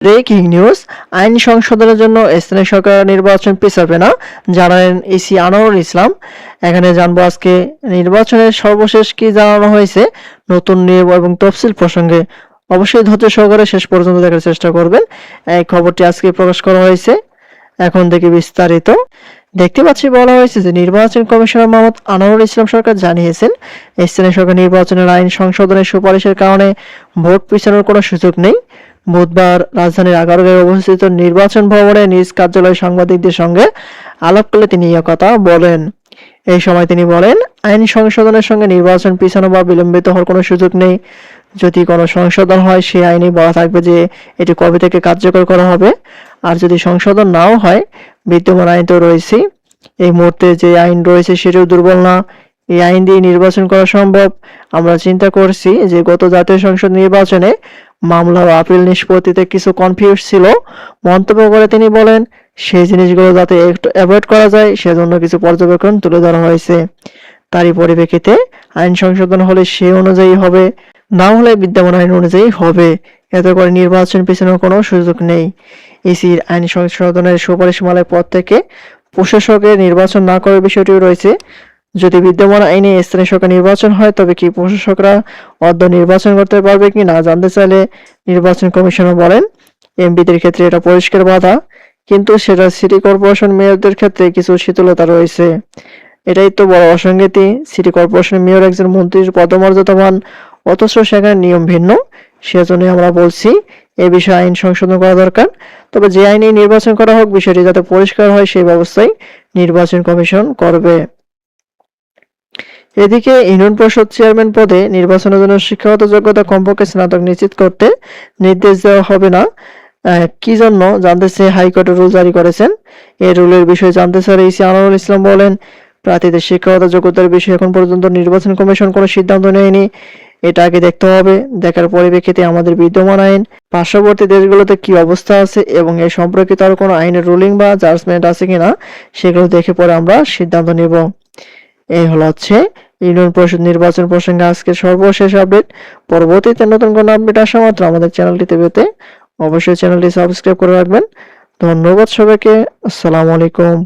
Breaking news, আইন সংশোধনের জন্য স্থানীয় সরকার নির্বাচন পিছাবে না, জানালেন ইসি আনোয়ারুল ইসলাম। এখানে জানবো আজকে নির্বাচনের সর্বশেষ কি জানানো হয়েছে নতুন নিয়ম এবং তফসিল প্রসঙ্গে। অবশ্যই ধৈর্য সহকারে শেষ পর্যন্ত দেখার চেষ্টা করবেন। এই খবরটি আজকে প্রকাশ করা হয়েছে। এখন দেখি বিস্তারিত। দেখতে পাচ্ছি বলা হয়েছে যে নির্বাচন কমিশনার মোহাম্মদ আনোয়ারুল ইসলাম সরকার জানিয়েছেন, স্থানীয় সরকার নির্বাচনের আইন সংশোধনের সুপারিশের কারণে ভোট পিছানোর কোনো সুযোগ নেই। বুধবার রাজধানীর আগারগাঁয়ে অবস্থিত নির্বাচন ভবনে নিজ কার্যালয়ে সাংবাদিকদের সঙ্গে আলাপকালে তিনি এ কথা বলেন। এই সময় তিনি বলেন, আইন সংশোধনের সঙ্গে নির্বাচন পিছানো বা বিলম্বিত হওয়ার কোনো সুযোগ নেই। যদি কোনো সংশোধন হয় সেই আইনে বলা থাকবে যে এটি কবে থেকে কার্যকর করা হবে। আর যদি সংশোধন নাও হয়, বিদ্যমান আইন তো রয়েছেই। এই মুহূর্তে যে আইন রয়েছে সেটাও দুর্বল না। এই আইন দিয়ে নির্বাচন করা সম্ভব। আমরা চিন্তা করছি যে গত জাতীয় সংসদ নির্বাচনে মামলা ও আপিল নিষ্পত্তিতে কিছু কনফিউজ ছিল। মন্তব্য করে তিনি বলেন, সেই জিনিসগুলো যাতে একটু অ্যাভয়েড করা যায় সেজন্য কিছু পর্যবেক্ষণ তুলে ধরা হয়েছে। তারই পরিপ্রেক্ষিতে আইন সংশোধন হলে সে অনুযায়ী হবে, না হলে বিদ্যমান আইন অনুযায়ী হবে। এতে করে নির্বাচন পিছানোর কোনো সুযোগ নেই। ইসির আইন সংশোধনের সুপারিশমালার পর থেকে প্রশাসকের নির্বাচন না করার বিষয়টিও রয়েছে। যদি বিদ্যমান আইনে স্থানীয় সরকার নির্বাচন হয় তবে কি প্রশাসকরা অদ্য নির্বাচন করতে পারবে কি না জানতে চাইলে নির্বাচন কমিশনার বলেন, এমপিদের ক্ষেত্রে এটা পরিষ্কার বাধা, কিন্তু সেটা সিটি কর্পোরেশন মেয়রদের ক্ষেত্রে কিছু শিথিলতা রয়েছে। এটাই তো বড় অসঙ্গতি। সিটি কর্পোরেশনের মেয়র একজন মন্ত্রীর পদমর্যাদা পান, অথচ সেখানে নিয়ম ভিন্ন। সেজন্য আমরা বলছি এ বিষয়ে আইন সংশোধন করা দরকার। তবে যে আইনে নির্বাচন করা হোক, বিষয়টি যাতে পরিষ্কার হয় সেই ব্যবস্থাই নির্বাচন কমিশন করবে। এদিকে ইউনিয়ন পরিষদ চেয়ারম্যান পদে নির্বাচনের জন্য শিক্ষাগত যোগ্যতা কমপক্ষে স্নাতক নিশ্চিত করতে নির্দেশ দেওয়া হবে না। কি জন্য জানতে চেয়ে হাইকোর্টের রুল জারি করেছেন। এই রুলের বিষয়ে জানতে চাইলে ইসি আনোয়ারুল ইসলাম বলেন, প্রার্থীদের শিক্ষাগত যোগ্যতার বিষয়ে এখন পর্যন্ত নির্বাচন কমিশন কোনো সিদ্ধান্ত নেয়নি। এটা আগে দেখতে হবে। দেখার পরিপ্রেক্ষিতে আমাদের বিদ্যমান আইন, পার্শ্ববর্তী দেশগুলোতে কি অবস্থা আছে এবং এ সম্পর্কিত আরো কোনো আইনের রুলিং বা জাজমেন্ট আছে কিনা সেগুলো দেখে পরে আমরা সিদ্ধান্ত নেব। এই হচ্ছে ইউনিয়ন পরিষদ নির্বাচন প্রসঙ্গে আজকের সর্বশেষ আপডেট। পরবর্তীতে নতুন কোনো আপডেট আসা মাত্র আমাদের চ্যানেলটিতে পেতে অবশ্যই চ্যানেলটি সাবস্ক্রাইব করে রাখবেন। ধন্যবাদ সবাইকে। আসসালামু আলাইকুম।